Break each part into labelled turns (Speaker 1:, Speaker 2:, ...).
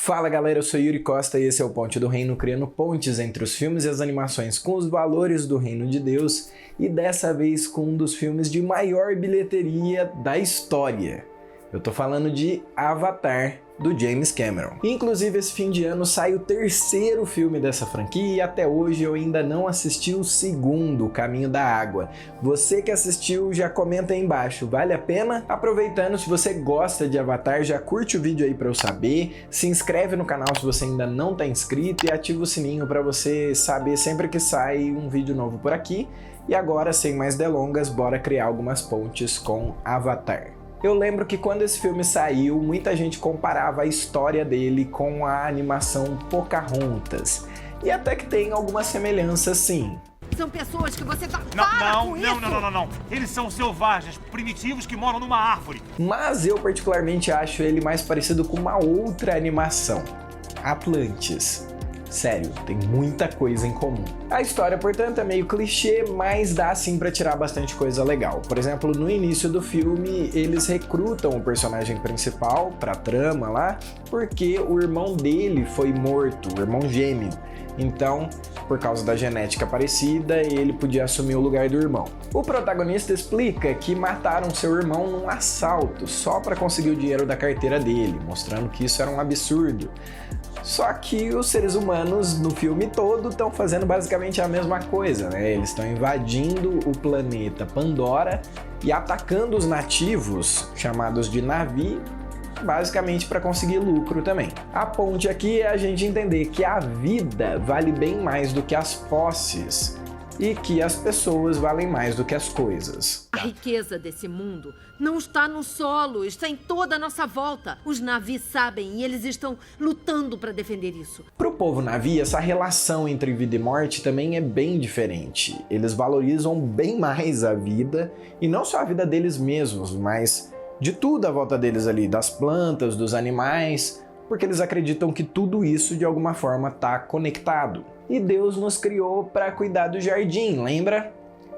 Speaker 1: Fala galera, eu sou Yuri Costa e esse é o Ponte do Reino, criando pontes entre os filmes e as animações com os valores do Reino de Deus, e dessa vez com um dos filmes de maior bilheteria da história. Eu tô falando de Avatar, do James Cameron. Inclusive, esse fim de ano sai o terceiro filme dessa franquia e até hoje eu ainda não assisti o segundo, O Caminho da Água. Você que assistiu, já comenta aí embaixo, vale a pena? Aproveitando, se você gosta de Avatar, já curte o vídeo aí pra eu saber, se inscreve no canal se você ainda não tá inscrito e ativa o sininho pra você saber sempre que sai um vídeo novo por aqui. E agora, sem mais delongas, bora criar algumas pontes com Avatar. Eu lembro que quando esse filme saiu, muita gente comparava a história dele com a animação Pocahontas. E até que tem alguma semelhança sim.
Speaker 2: São pessoas que você tá...
Speaker 3: Não. Eles são selvagens, primitivos que moram numa árvore.
Speaker 1: Mas eu particularmente acho ele mais parecido com uma outra animação, Atlantis. Sério, tem muita coisa em comum. A história, portanto, é meio clichê, mas dá sim pra tirar bastante coisa legal. Por exemplo, no início do filme, eles recrutam o personagem principal pra trama lá, porque o irmão dele foi morto, o irmão gêmeo. Então, por causa da genética parecida, ele podia assumir o lugar do irmão. O protagonista explica que mataram seu irmão num assalto, só pra conseguir o dinheiro da carteira dele, mostrando que isso era um absurdo. Só que os seres humanos no filme todo estão fazendo basicamente a mesma coisa, né? Eles estão invadindo o planeta Pandora e atacando os nativos, chamados de Na'vi, basicamente para conseguir lucro também. A ponte aqui é a gente entender que a vida vale bem mais do que as posses e que as pessoas valem mais do que as coisas.
Speaker 2: A riqueza desse mundo não está no solo, está em toda a nossa volta. Os Na'vi sabem e eles estão lutando para defender isso.
Speaker 1: Para o povo Na'vi, essa relação entre vida e morte também é bem diferente. Eles valorizam bem mais a vida, e não só a vida deles mesmos, mas de tudo à volta deles ali, das plantas, dos animais, porque eles acreditam que tudo isso de alguma forma está conectado. E Deus nos criou para cuidar do jardim, lembra?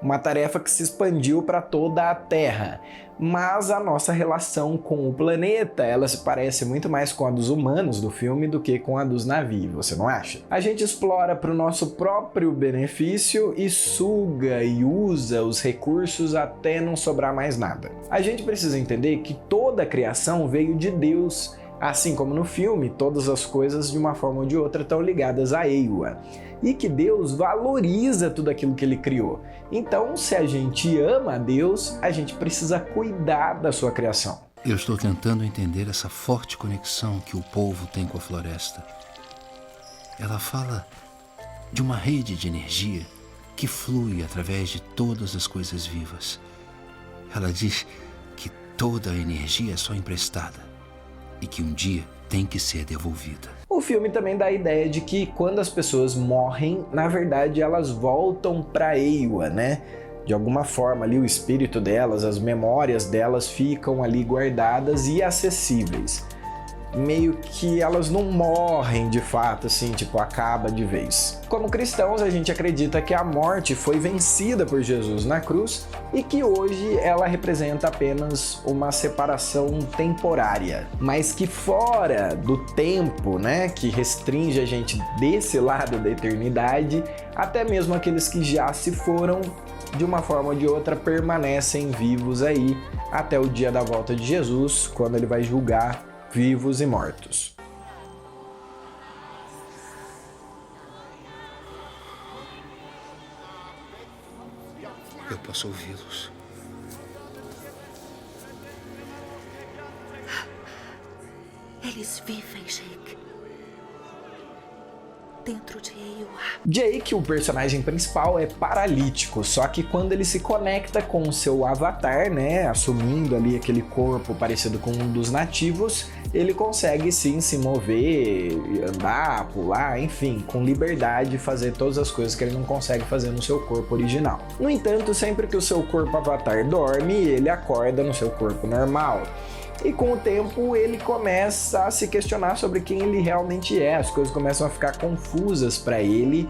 Speaker 1: Uma tarefa que se expandiu para toda a Terra. Mas a nossa relação com o planeta, ela se parece muito mais com a dos humanos do filme do que com a dos Na'vi, você não acha? A gente explora para o nosso próprio benefício e suga e usa os recursos até não sobrar mais nada. A gente precisa entender que toda a criação veio de Deus. Assim como no filme, todas as coisas de uma forma ou de outra estão ligadas a Eywa. E que Deus valoriza tudo aquilo que ele criou. Então, se a gente ama a Deus, a gente precisa cuidar da sua criação.
Speaker 4: Eu estou tentando entender essa forte conexão que o povo tem com a floresta. Ela fala de uma rede de energia que flui através de todas as coisas vivas. Ela diz que toda a energia é só emprestada e que um dia tem que ser devolvida.
Speaker 1: O filme também dá a ideia de que quando as pessoas morrem, na verdade elas voltam para Eywa, né? De alguma forma ali o espírito delas, as memórias delas ficam ali guardadas e acessíveis. Meio que elas não morrem de fato, assim, tipo, acaba de vez. Como cristãos, a gente acredita que a morte foi vencida por Jesus na cruz e que hoje ela representa apenas uma separação temporária, mas que fora do tempo, né, que restringe a gente desse lado da eternidade, até mesmo aqueles que já se foram, de uma forma ou de outra, permanecem vivos aí até o dia da volta de Jesus, quando ele vai julgar vivos e mortos.
Speaker 4: Eu posso ouvi-los.
Speaker 2: Eles vivem, Jake. Dentro de Eywa.
Speaker 1: Jake, o personagem principal, é paralítico, só que quando ele se conecta com o seu avatar, né, assumindo ali aquele corpo parecido com um dos nativos, ele consegue sim se mover, andar, pular, enfim, com liberdade, fazer todas as coisas que ele não consegue fazer no seu corpo original. No entanto, sempre que o seu corpo avatar dorme, ele acorda no seu corpo normal. E com o tempo ele começa a se questionar sobre quem ele realmente é, as coisas começam a ficar confusas para ele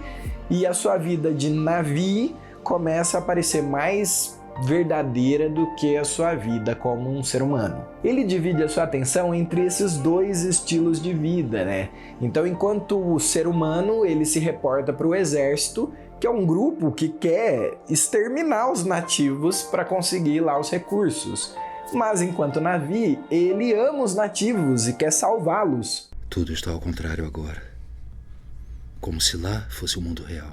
Speaker 1: e a sua vida de Na'vi começa a parecer mais verdadeira do que a sua vida como um ser humano. Ele divide a sua atenção entre esses dois estilos de vida, né? Então, enquanto o ser humano, ele se reporta para o exército, que é um grupo que quer exterminar os nativos para conseguir lá os recursos. Mas enquanto Na'vi, ele ama os nativos e quer salvá-los.
Speaker 4: Tudo está ao contrário agora. Como se lá fosse o mundo real.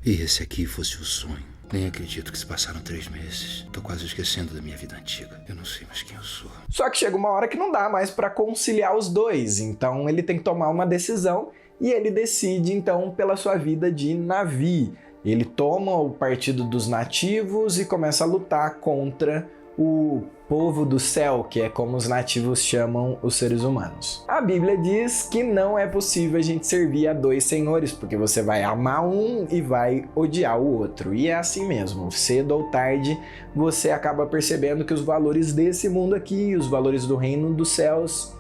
Speaker 4: E esse aqui fosse o sonho. Nem acredito que se passaram 3 meses. Tô quase esquecendo da minha vida antiga. Eu não sei mais quem eu sou.
Speaker 1: Só que chega uma hora que não dá mais para conciliar os dois. Então ele tem que tomar uma decisão e ele decide então pela sua vida de Na'vi. Ele toma o partido dos nativos e começa a lutar contra o povo do céu, que é como os nativos chamam os seres humanos. A Bíblia diz que não é possível a gente servir a 2 senhores, porque você vai amar um e vai odiar o outro. E é assim mesmo, cedo ou tarde você acaba percebendo que os valores desse mundo aqui, os valores do reino dos céus,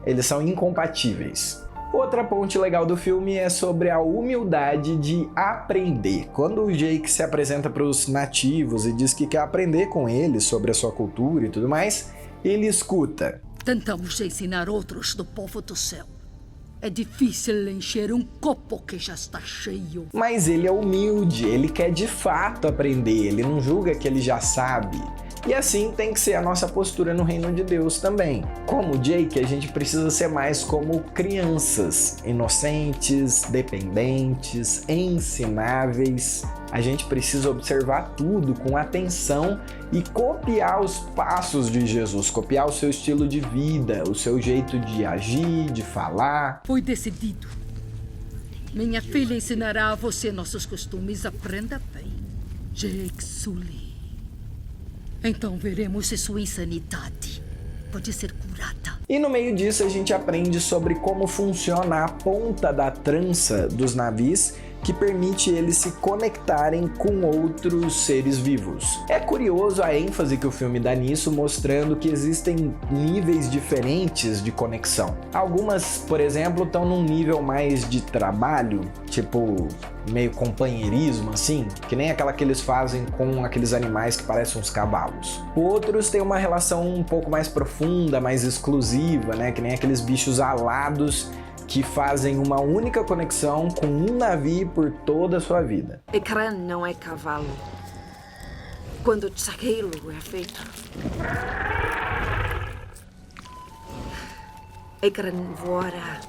Speaker 1: eles são incompatíveis. Outra ponte legal do filme é sobre a humildade de aprender. Quando o Jake se apresenta para os nativos e diz que quer aprender com eles sobre a sua cultura e tudo mais, ele escuta.
Speaker 5: Tentamos ensinar outros do povo do céu. É difícil encher um copo que já está cheio.
Speaker 1: Mas ele é humilde, ele quer de fato aprender, ele não julga que ele já sabe. E assim tem que ser a nossa postura no reino de Deus também. Como Jake, a gente precisa ser mais como crianças, inocentes, dependentes, ensináveis. A gente precisa observar tudo com atenção e copiar os passos de Jesus, copiar o seu estilo de vida, o seu jeito de agir, de falar.
Speaker 5: Foi decidido. Minha filha ensinará a você nossos costumes. Aprenda bem. Jake Sully. Então veremos se sua insanidade pode ser curada.
Speaker 1: E no meio disso a gente aprende sobre como funciona a ponta da trança dos Na'vis, que permite eles se conectarem com outros seres vivos. É curioso a ênfase que o filme dá nisso, mostrando que existem níveis diferentes de conexão. Algumas, por exemplo, estão num nível mais de trabalho, tipo meio companheirismo assim, que nem aquela que eles fazem com aqueles animais que parecem uns cavalos. Outros têm uma relação um pouco mais profunda, mais exclusiva, né, que nem aqueles bichos alados que fazem uma única conexão com um Na'vi por toda a sua vida.
Speaker 2: Ekran não é cavalo. Quando Tsahelo é feito, Ekran voará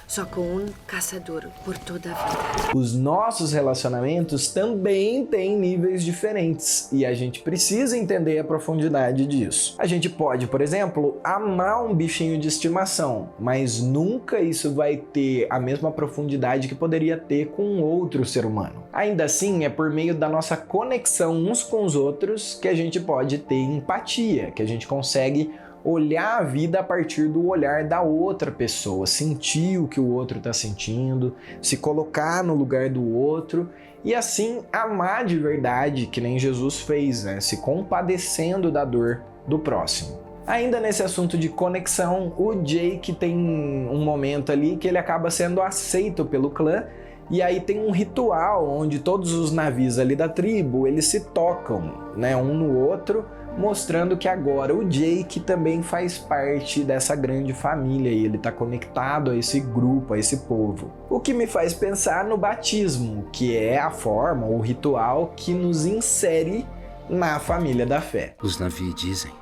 Speaker 2: só com um caçador por toda a vida.
Speaker 1: Os nossos relacionamentos também têm níveis diferentes e a gente precisa entender a profundidade disso. A gente pode, por exemplo, amar um bichinho de estimação, mas nunca isso vai ter a mesma profundidade que poderia ter com outro ser humano. Ainda assim, é por meio da nossa conexão uns com os outros que a gente pode ter empatia, que a gente consegue olhar a vida a partir do olhar da outra pessoa, sentir o que o outro está sentindo, se colocar no lugar do outro e assim amar de verdade, que nem Jesus fez, né? Se compadecendo da dor do próximo. Ainda nesse assunto de conexão, o Jake tem um momento ali que ele acaba sendo aceito pelo clã. E aí tem um ritual onde todos os Na'vis ali da tribo, eles se tocam, né, um no outro, mostrando que agora o Jake também faz parte dessa grande família e ele está conectado a esse grupo, a esse povo. O que me faz pensar no batismo, que é a forma, o ritual que nos insere na família da fé.
Speaker 4: Os Na'vi dizem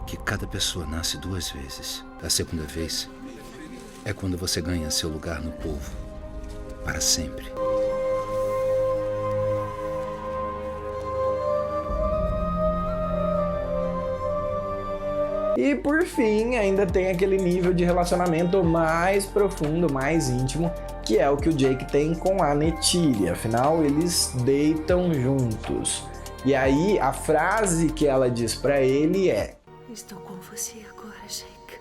Speaker 4: que cada pessoa nasce 2 vezes. A segunda vez é quando você ganha seu lugar no povo, para sempre.
Speaker 1: E por fim, ainda tem aquele nível de relacionamento mais profundo, mais íntimo, que é o que o Jake tem com a Neytiri. Afinal, eles deitam juntos. E aí, a frase que ela diz pra ele é:
Speaker 2: estou com você agora, Jake.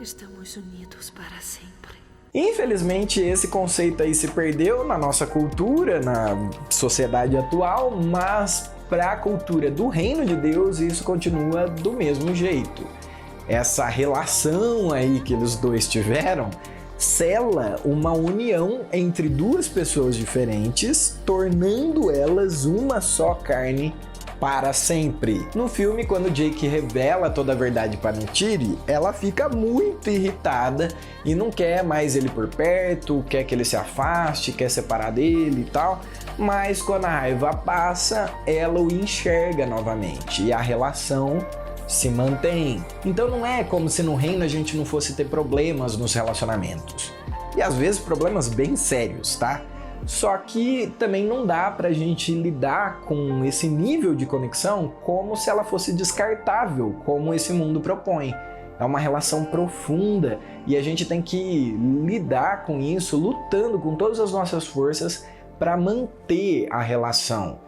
Speaker 2: Estamos unidos para sempre.
Speaker 1: Infelizmente, esse conceito aí se perdeu na nossa cultura, na sociedade atual, mas para a cultura do reino de Deus isso continua do mesmo jeito. Essa relação aí que eles dois tiveram sela uma união entre 2 pessoas diferentes, tornando elas uma só carne para sempre. No filme, quando Jake revela toda a verdade para Neytiri, ela fica muito irritada e não quer mais ele por perto, quer que ele se afaste, quer separar dele e tal. Mas quando a raiva passa, ela o enxerga novamente e a relação se mantém. Então não é como se no reino a gente não fosse ter problemas nos relacionamentos. E às vezes problemas bem sérios, tá? Só que também não dá pra gente lidar com esse nível de conexão como se ela fosse descartável, como esse mundo propõe. É uma relação profunda e a gente tem que lidar com isso lutando com todas as nossas forças para manter a relação.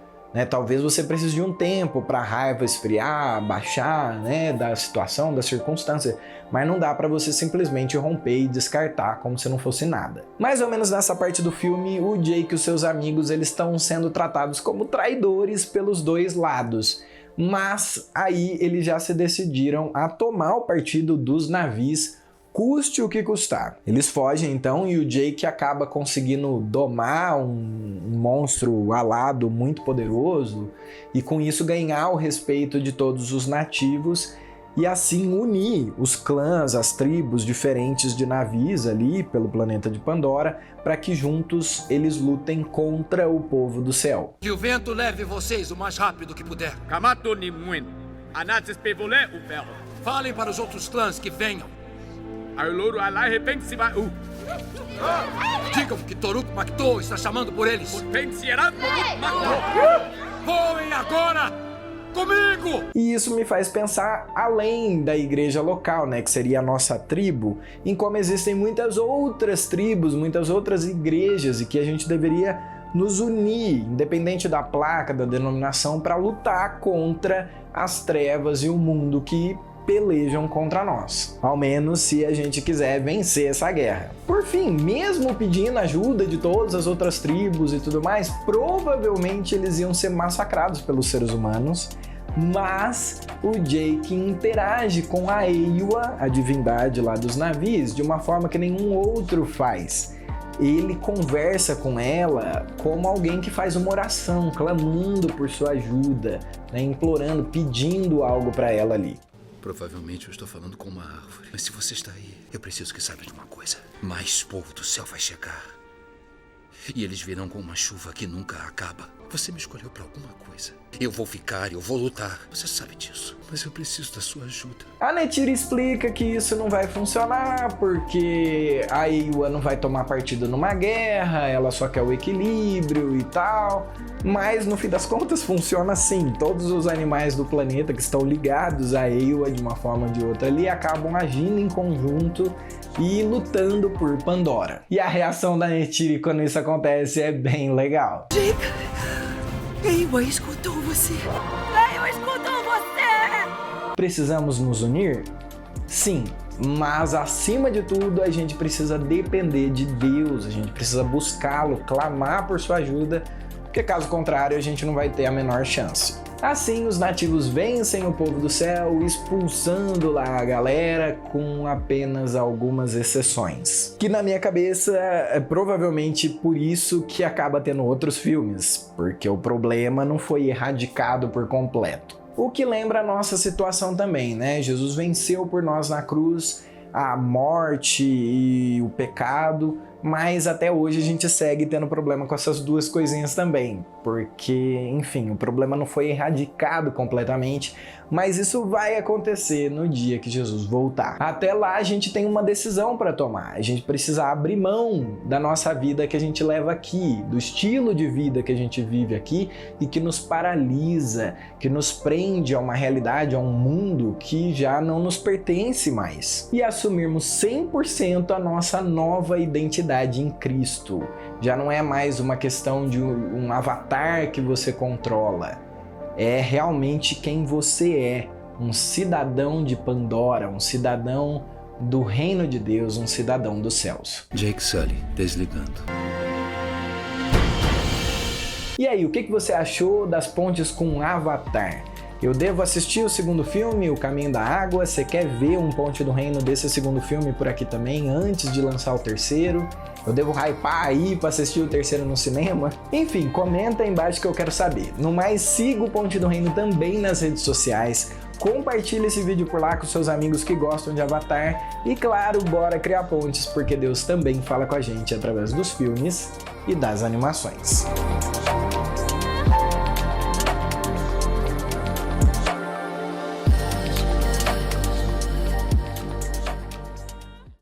Speaker 1: Talvez você precise de um tempo para a raiva esfriar, baixar, da situação, da circunstância, mas não dá para você simplesmente romper e descartar como se não fosse nada. Mais ou menos nessa parte do filme, o Jake e os seus amigos eles estão sendo tratados como traidores pelos dois lados, mas aí eles já se decidiram a tomar o partido dos navios, custe o que custar. Eles fogem então e o Jake acaba conseguindo domar um monstro alado muito poderoso e com isso ganhar o respeito de todos os nativos e assim unir os clãs, as tribos diferentes de navios ali pelo planeta de Pandora para que juntos eles lutem contra o povo do céu.
Speaker 6: Que o vento leve vocês o mais rápido que puder.
Speaker 7: Kamato ni muito. Anatses pevole o ferro.
Speaker 6: Falem para os outros clãs que venham.
Speaker 7: Ailoro alai repente se vai.
Speaker 6: Digam que Toruk Makto está chamando por eles.
Speaker 7: Pensierá Toruk Makto.
Speaker 6: Voem agora! Comigo!
Speaker 1: E isso me faz pensar além da igreja local, que seria a nossa tribo, em como existem muitas outras tribos, muitas outras igrejas e que a gente deveria nos unir, independente da placa, da denominação, para lutar contra as trevas e o mundo que pelejam contra nós, ao menos se a gente quiser vencer essa guerra. Por fim, mesmo pedindo ajuda de todas as outras tribos e tudo mais, provavelmente eles iam ser massacrados pelos seres humanos, mas o Jake interage com a Eywa, a divindade lá dos navios, de uma forma que nenhum outro faz. Ele conversa com ela como alguém que faz uma oração, clamando por sua ajuda, implorando, pedindo algo para ela ali.
Speaker 4: Provavelmente eu estou falando com uma árvore. Mas se você está aí, eu preciso que saiba de uma coisa. Mais povo do céu vai chegar. E eles virão com uma chuva que nunca acaba. Você me escolheu para alguma coisa. Eu vou ficar, eu vou lutar. Você sabe disso. Mas eu preciso da sua ajuda.
Speaker 1: A Neytiri explica que isso não vai funcionar porque a Eywa não vai tomar partido numa guerra, ela só quer o equilíbrio e tal. Mas no fim das contas funciona assim. Todos os animais do planeta que estão ligados a Eywa de uma forma ou de outra ali acabam agindo em conjunto e lutando por Pandora. E a reação da Neytiri quando isso acontece é bem legal.
Speaker 5: Jake, Eywa escutou você.
Speaker 2: Eywa escutou você!
Speaker 1: Precisamos nos unir? Sim, mas acima de tudo a gente precisa depender de Deus, a gente precisa buscá-lo, clamar por sua ajuda, porque caso contrário a gente não vai ter a menor chance. Assim, os nativos vencem o povo do céu, expulsando lá a galera, com apenas algumas exceções. Que na minha cabeça é provavelmente por isso que acaba tendo outros filmes, porque o problema não foi erradicado por completo. O que lembra a nossa situação também, Jesus venceu por nós na cruz a morte e o pecado, mas até hoje a gente segue tendo problema com essas duas coisinhas também, porque, enfim, o problema não foi erradicado completamente, mas isso vai acontecer no dia que Jesus voltar. Até lá a gente tem uma decisão para tomar, a gente precisa abrir mão da nossa vida que a gente leva aqui, do estilo de vida que a gente vive aqui e que nos paralisa, que nos prende a uma realidade, a um mundo que já não nos pertence mais. E assumirmos 100% a nossa nova identidade em Cristo. Já não é mais uma questão de um avatar que você controla. É realmente quem você é, um cidadão de Pandora, um cidadão do reino de Deus, um cidadão dos céus.
Speaker 4: Jake Sully, desligando.
Speaker 1: E aí, o que você achou das pontes com Avatar? Eu devo assistir o segundo filme, O Caminho da Água? Você quer ver um Ponte do Reino desse segundo filme por aqui também, antes de lançar o terceiro? Eu devo hypar aí pra assistir o terceiro no cinema? Enfim, comenta aí embaixo que eu quero saber. No mais, siga o Ponte do Reino também nas redes sociais, compartilhe esse vídeo por lá com seus amigos que gostam de Avatar e, claro, bora criar pontes, porque Deus também fala com a gente através dos filmes e das animações.